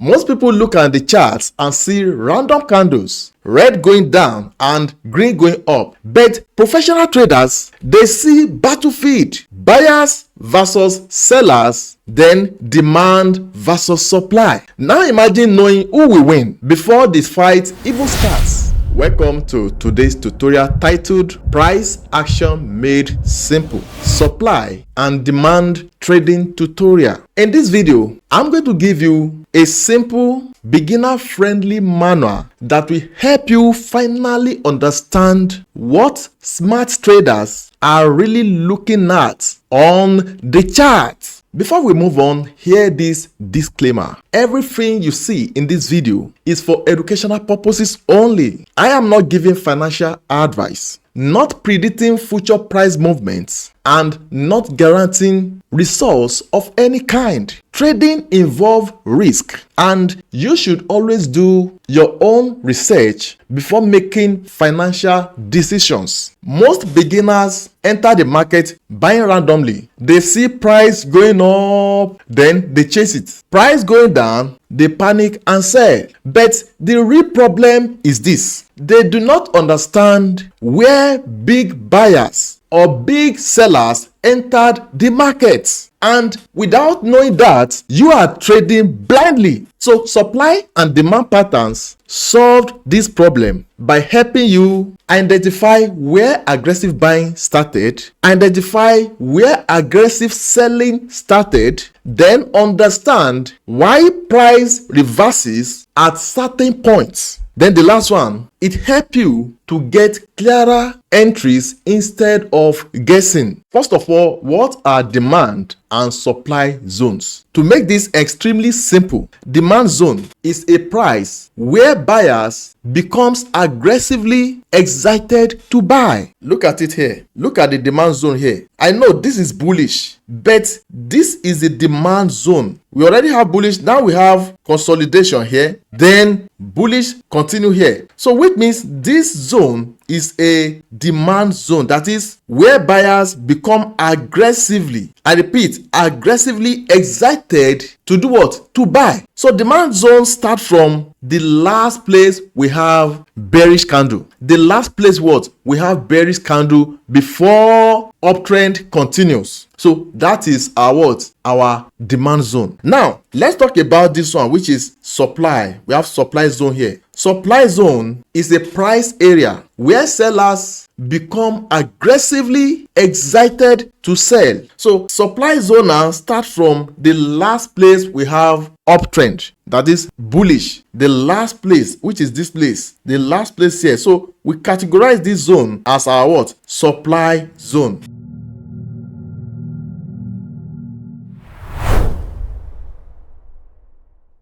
Most people look at the charts and see random candles, red going down and green going up. But professional traders, they see battlefield, buyers versus sellers, then demand versus supply. Now imagine knowing who will win before this fight even starts. Welcome to today's tutorial titled Price Action Made Simple, Supply and Demand Trading Tutorial. In this video, I'm going to give you a simple, beginner-friendly manual that will help you finally understand what smart traders are really looking at on the chart. Before we move on, hear this disclaimer. Everything you see in this video is for educational purposes only. I am not giving financial advice, not predicting future price movements, and not guaranteeing results of any kind. Trading involves risk, and you should always do your own research before making financial decisions. Most beginners enter the market buying randomly. They see price going up, then they chase it. Price going down, they panic and sell. But the real problem is this: they do not understand where big buyers or big sellers entered the market. And without knowing that, you are trading blindly. So supply and demand patterns solved this problem by helping you identify where aggressive buying started, identify where aggressive selling started, then understand why price reverses at certain points. Then the last one, it helps you to get clearer entries instead of guessing. First of all, what are demand and supply zones? To make this extremely simple, demand zone is a price where buyers becomes aggressively excited to buy. Look at it here. Look at the demand zone here. I know this is bullish, but this is the demand zone. We already have bullish, now we have consolidation here, then bullish continue here. So which means this zone is a demand zone, that is where buyers become aggressively, I repeat, aggressively excited to do what? To buy. So demand zone start from the last place we have bearish candle. The last place what? We have bearish candle before uptrend continues. So that is our what? Our demand zone. Now, let's talk about this one, which is supply. We have supply zone here. Supply zone is a price area where sellers become aggressively excited to sell. So supply zone now starts from the last place we have uptrend, that is bullish. The last place, which is this place, the last place here. So we categorize this zone as our what? Supply zone.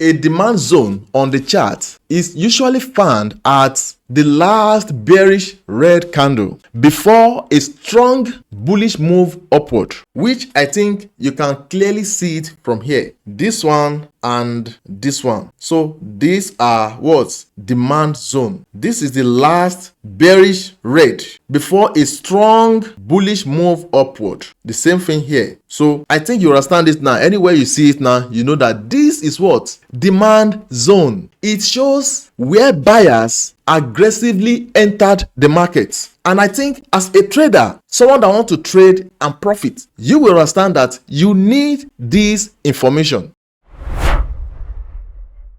A demand zone on the chart is usually found at the last bearish red candle before a strong bullish move upward, which I think you can clearly see it from here. This one and this one. So these are what? Demand zone. This is the last bearish red before a strong bullish move upward. The same thing here. So I think you understand this now. Anywhere you see it now, you know that this is what? Demand zone. It shows where buyers aggressively entered the market. And I think as a trader, someone that wants to trade and profit, you will understand that you need this information.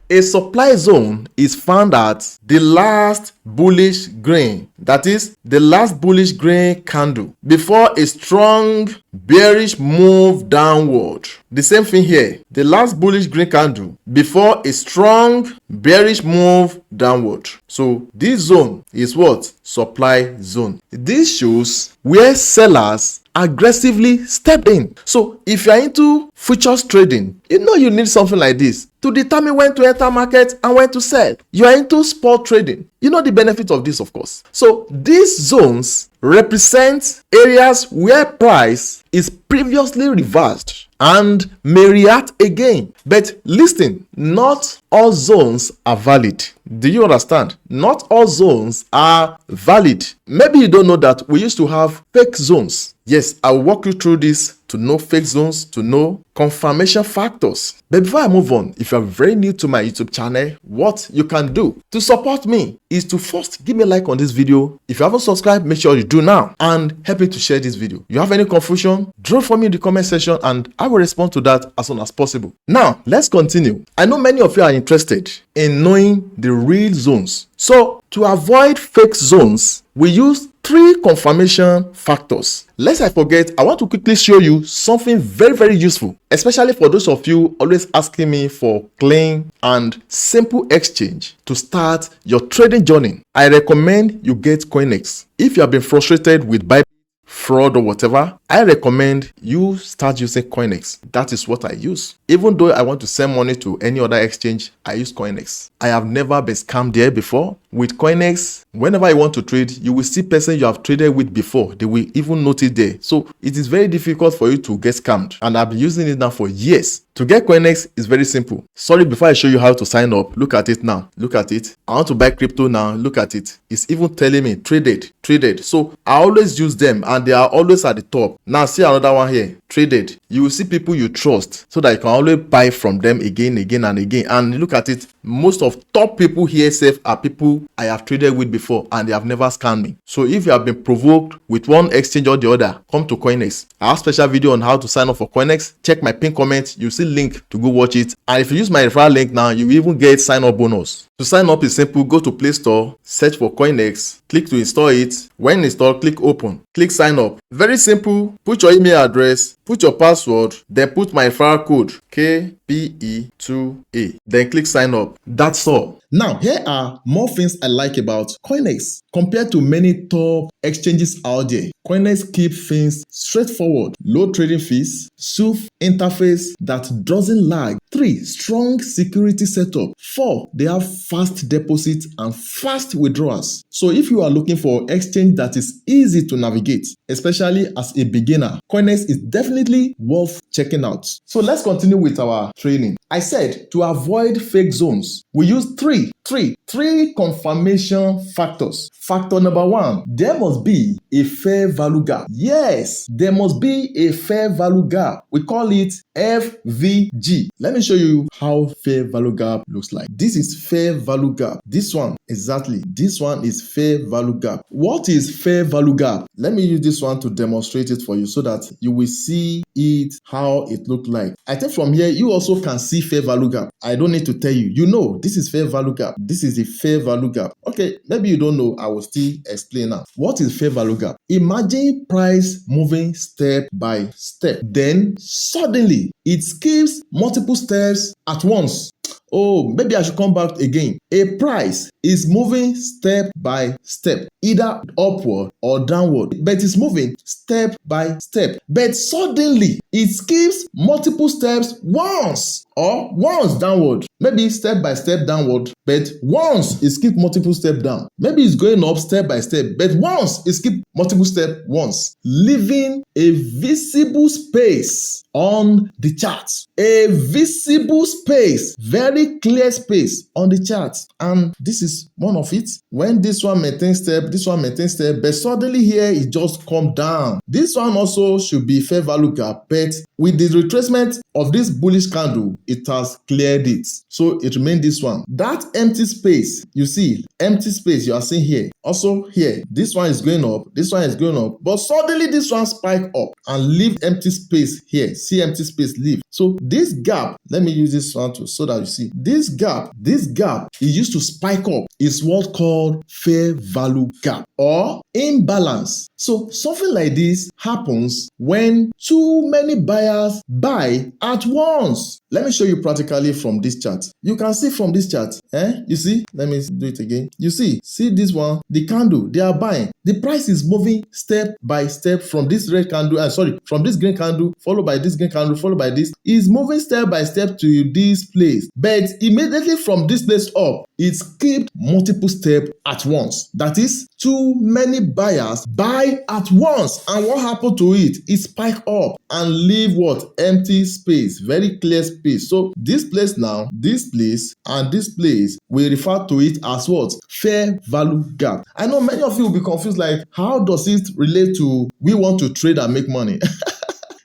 A supply zone is found at the last bullish green, that is the last bullish green candle before a strong bearish move downward. The same thing here, the last bullish green candle before a strong bearish move downward. So this zone is what? Supply zone. This shows where sellers aggressively step in. So if you are into futures trading, you know you need something like this to determine when to enter market and when to sell. You are into spot trading, you know the benefit of this, of course. So these zones represent areas where price is previously reversed and may react again. But listen, not all zones are valid. Do you understand? Not all zones are valid. Maybe you don't know that we used to have fake zones. Yes, I will walk you through this to know fake zones, to know confirmation factors. But before I move on, if you are very new to my YouTube channel, what you can do to support me is to first give me a like on this video. If you haven't subscribed, make sure you do now, and help me to share this video. You have any confusion, drop for me in the comment section and I will respond to that as soon as possible. Now, let's continue. I know many of you are interested in knowing the real zones. So to avoid fake zones, we use 3 confirmation factors. Lest I forget, I want to quickly show you something very useful, especially for those of you always asking me for clean and simple exchange to start your trading journey. I recommend you get Coinex. If you have been frustrated with buy, fraud or whatever, I recommend you start using Coinex. That is what I use. Even though I want to send money to any other exchange, I use Coinex. I have never been scammed there before. With Coinex, whenever you want to trade, you will see person you have traded with before. They will even notice there. So it is very difficult for you to get scammed. And I've been using it now for years. To get Coinex is very simple. Sorry, before I show you how to sign up, look at it now. Look at it. I want to buy crypto now. Look at it. It's even telling me traded. So I always use them and they are always at the top. Now see another one here. Traded. You will see people you trust so that you can always buy from them again and again. And look at it. Most of top people here safe are people I have traded with before and they have never scammed me. So if you have been provoked with one exchange or the other, come to Coinex. I have a special video on how to sign up for Coinex. Check my pinned comment. You see link to go watch it. And if you use my referral link now, you will even get sign up bonus. To sign up is simple. Go to Play Store, search for Coinex, click to install it. When installed, click open, click sign up. Very simple. Put your email address, put your password, then put my referral code KPE2A. Then click sign up. That's all. Now, here are more things I like about Coinex. Compared to many top exchanges out there, Coinex keep things straightforward. Low trading fees, smooth interface that doesn't lag. 3. Strong security setup. 4. They have fast deposits and fast withdrawals. So if you are looking for exchange that is easy to navigate, especially as a beginner, Coinex is definitely worth checking out. So let's continue with our training. I said to avoid fake zones, we use three confirmation factors. Factor number 1, there must be a fair value gap. Yes, there must be a fair value gap. We call it FVG. Let me show you how fair value gap looks like. This is fair value gap. This one, exactly. This one is fair value gap. What is fair value gap? Let me use this one to demonstrate it for you so that you will see it, how it looked like. I think from here, you also can see fair value gap. I don't need to tell you. You know, this is fair value gap. This is the fair value gap. Okay, maybe you don't know. I will still explain now. What is fair value gap? Imagine price moving step by step. Then suddenly it skips multiple steps at once. Oh, maybe I should come back again. A price is moving step by step, either upward or downward, but it's moving step by step. But suddenly, it skips multiple steps once downward. Maybe step by step downward, but once it skips multiple steps down. Maybe it's going up step by step, but once it skips multiple steps once, leaving a visible space on the chart. A visible space, very clear space on the chart. And this is one of it. When this one maintains step, this one maintains step, but suddenly here it just come down. This one also should be fair value gap, but with the retracement of this bullish candle, it has cleared it. So it remains this one. That empty space, you see, empty space you are seeing here. Also here, this one is going up, this one is going up, but suddenly this one spike up and leave empty space here. See empty space leave. So this gap, let me use this one too so that you see. This gap is used to spike up. Is what called fair value gap or imbalance. So something like this happens when too many buyers buy at once. Let me show you practically from this chart. You can see from this chart, you see, let me do it again. You see this one, the candle, they are buying. The price is moving step by step from this red candle, from this green candle, followed by this green candle, followed by this. is moving step by step to this place, but immediately from this place up, it skipped multiple steps at once. That is, too many buyers buy at once, and what happened to it? It spiked up and leave what? Empty space, very clear space. So this place now, this place and this place, we refer to it as what? Fair value gap. I know many of you will be confused, like, how does it relate to we want to trade and make money?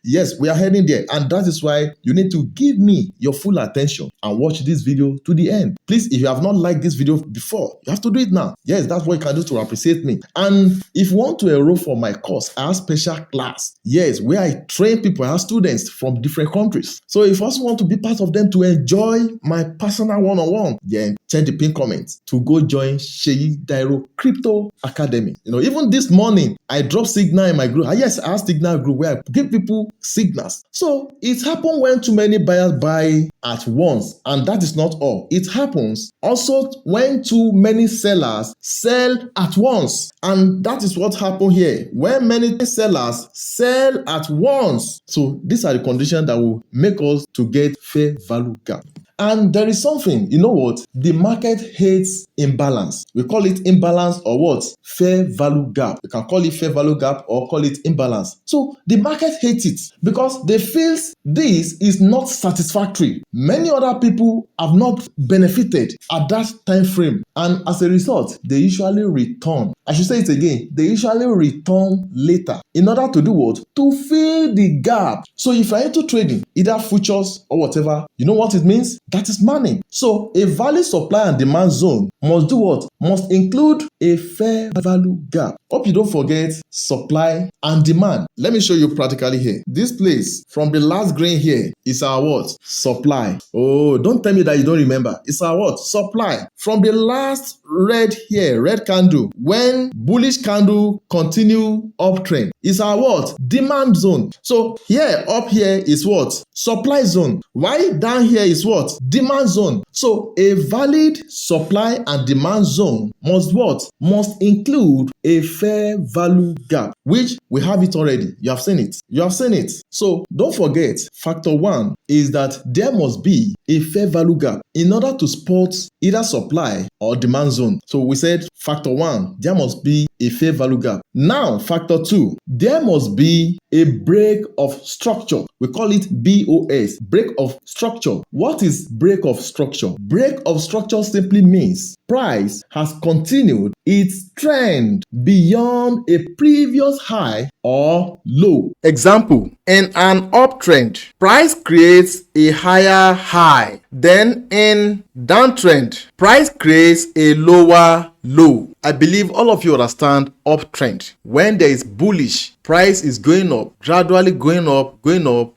Yes, we are heading there, and that is why you need to give me your full attention and watch this video to the end. Please, if you have not liked this video before, you have to do it now. Yes, that's what you can do to appreciate me. And if you want to enroll for my course, I have special class. Yes, where I train people, I have students from different countries. So if you also want to be part of them to enjoy my personal one-on-one, then check the pin comment to go join Sheyi Dairo Crypto Academy. Even this morning, I dropped signal in my group. Yes, I have signal group where I give people signals. So it happens when too many buyers buy at once, and that is not all. It happens also when too many sellers sell at once, and that is what happened here. When many sellers sell at once, so these are the conditions that will make us to get fair value gap. And there is something, you know what? The market hates imbalance. We call it imbalance or what? Fair value gap. You can call it fair value gap or call it imbalance. So the market hates it because they feel this is not satisfactory. Many other people have not benefited at that time frame, and as a result, they usually return. I should say it again. They usually return later in order to do what? To fill the gap. So if you're into trading, either futures or whatever, you know what it means? That is money. So a valid supply and demand zone must do what? Must include a fair value gap. Hope you don't forget supply and demand. Let me show you practically here. This place from the last green here is our what? Supply. Oh, don't tell me that you don't remember. It's our what? Supply. From the last red here, red candle, when bullish candle continue uptrend, is our what? Demand zone. So here, up here is what? Supply zone. Why down here is what? Demand zone. So a valid supply and demand zone must what? Must include a fair value gap, which we have it already. You have seen it. You have seen it. So don't forget, factor one is that there must be a fair value gap in order to spot either supply or demand zone. So we said factor one, there must be a fair value gap. Now, factor two, there must be a break of structure. We call it BOS, break of structure. What is break of structure? Break of structure simply means price has continued its trend beyond a previous high or low. Example, in an uptrend, price creates a higher high. Then in downtrend, price creates a lower low. I believe all of you understand uptrend. When there is bullish, price is going up, gradually going up.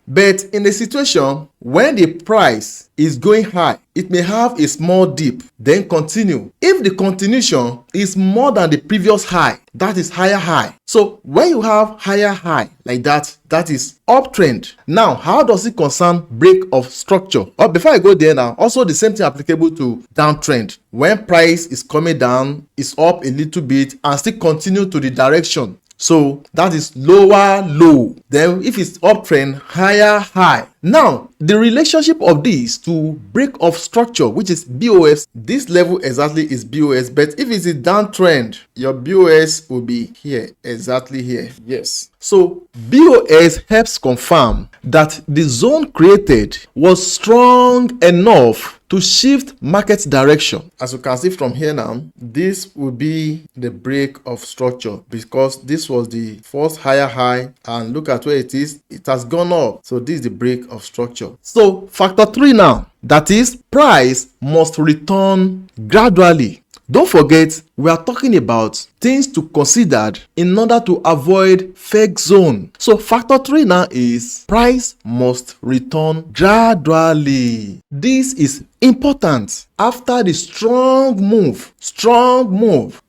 But in a situation when the price is going high, it may have a small dip, then continue. If the continuation is more than the previous high, that is higher high. So when you have higher high like that, that is uptrend. Now, how does it concern break of structure? Or before I go there now, also the same thing applicable to downtrend. When price is coming down, it's up a little bit and still continue to the direction. So that is lower low. Then if it's uptrend, higher high. Now, the relationship of these to break of structure, which is BOS, this level exactly is BOS. But if it's a downtrend, your BOS will be here, exactly here. Yes. So BOS helps confirm that the zone created was strong enough to shift market direction. As you can see from here now, this will be the break of structure because this was the first higher high, and look at where it is. It has gone up. So this is the break of structure. So factor 3 now, that is price must return gradually. Don't forget, we are talking about things to consider in order to avoid fake zone. So factor 3 now is price must return gradually. This is important after the strong move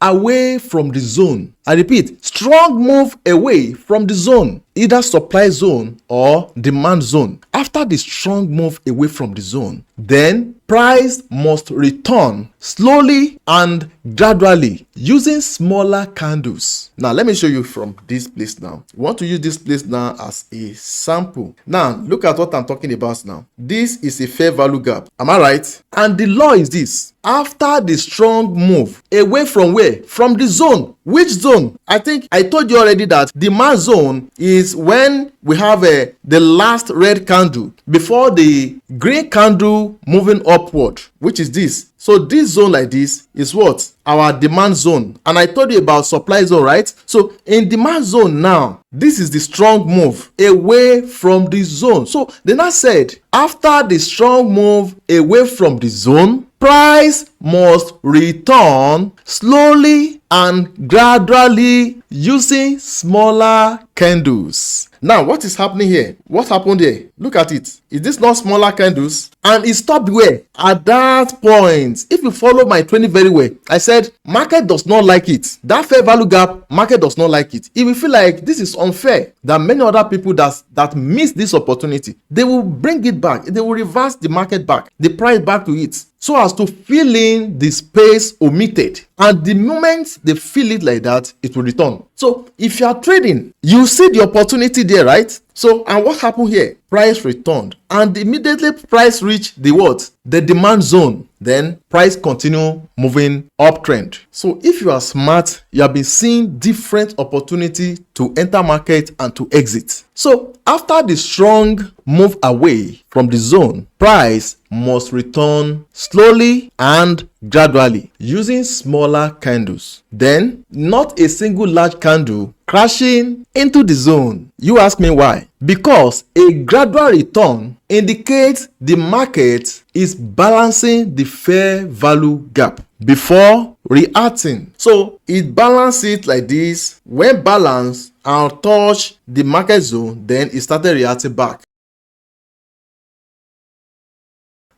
away from the zone. I repeat, strong move away from the zone, either supply zone or demand zone. after the strong move away from the zone, then price must return slowly and gradually using smaller candles. Now let me show you from this place now. We want to use this place now as a sample. Now look at what I'm talking about now. This is a fair value gap. Am I right? And the law is this: after the strong move away from where? From the zone. Which zone? I think I told you already that the demand zone is when we have the last red candle before the green candle moving upward, which is this. So this zone like this is what? Our demand zone. And I told you about supply zone, right? So in demand zone now, this is the strong move away from the zone. So then I said, after the strong move away from the zone, price must return slowly and gradually using smaller candles. Now, what is happening here? What happened here? Look at it. Is this not smaller candles? And it stopped where? At that point. If you follow my training very well, I said market does not like it. That fair value gap, market does not like it. If you feel like this is unfair, there are many other people that miss this opportunity. They will bring it back. They will reverse the market back, the price back to it, so as to fill in the space omitted. And the moment they fill it like that, it will return. So if you are trading, you see the opportunity there, right? So, and what happened here? Price returned, and immediately price reached the what? The demand zone. Then price continue moving uptrend. So if you are smart, you have been seeing different opportunity to enter market and to exit. So after the strong move away from the zone, price must return slowly and gradually using smaller candles. Then not a single large candle crashing into the zone. You ask me why? Because a gradual return indicates the market is balancing the fair value gap before reacting. So it balances it like this. When balanced and touch the market zone, then it started reacting back.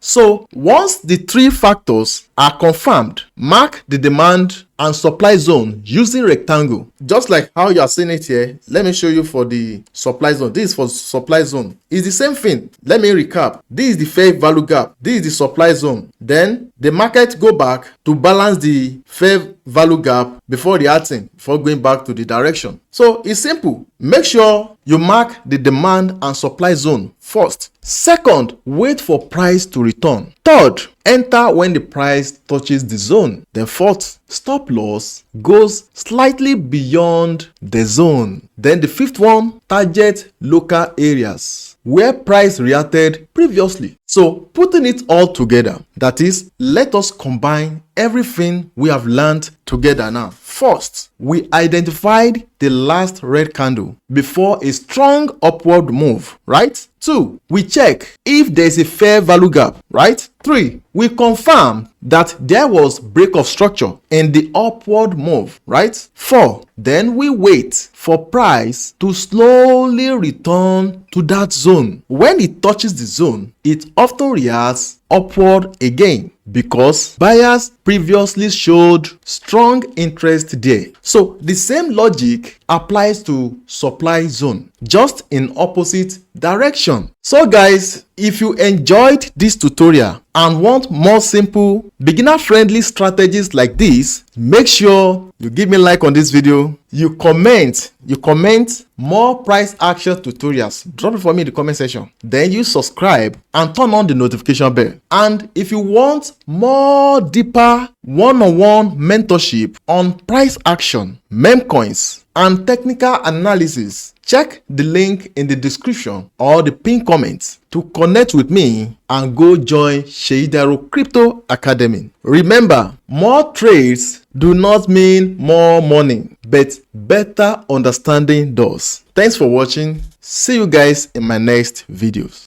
So once the three factors are confirmed, mark the demand and supply zone using rectangle. Just like how you are seeing it here, let me show you for the supply zone. This is for supply zone. It's the same thing. Let me recap. This is the fair value gap. This is the supply zone. Then the market go back to balance the fair value gap before reacting, before going back to the direction. So it's simple. Make sure you mark the demand and supply zone first. Second, wait for price to return. Third, enter when the price touches the zone. Then fourth, stop loss goes slightly beyond the zone. Then the fifth one, target local areas where price reacted previously. So putting it all together, that is, let us combine everything we have learned together now. First, we identified the last red candle before a strong upward move, right? 2, we check if there is a fair value gap, right? 3, we confirm that there was break of structure in the upward move, right? 4, then we wait for price to slowly return to that zone. When it touches the zone, it often reacts upward again because buyers previously showed strong interest there. So the same logic applies to supply zone, just in opposite direction. So guys, if you enjoyed this tutorial and want more simple beginner friendly strategies like this, make sure you give me a like on this video. You comment more price action tutorials. Drop it for me in the comment section. Then you subscribe and turn on the notification bell. And if you want more deeper one-on-one mentorship on price action, meme coins, and technical analysis, check the link in the description or the pinned comments to connect with me and go join Sheidaro Crypto Academy. Remember, more trades do not mean more money, but better understanding does. Thanks for watching. See you guys in my next videos.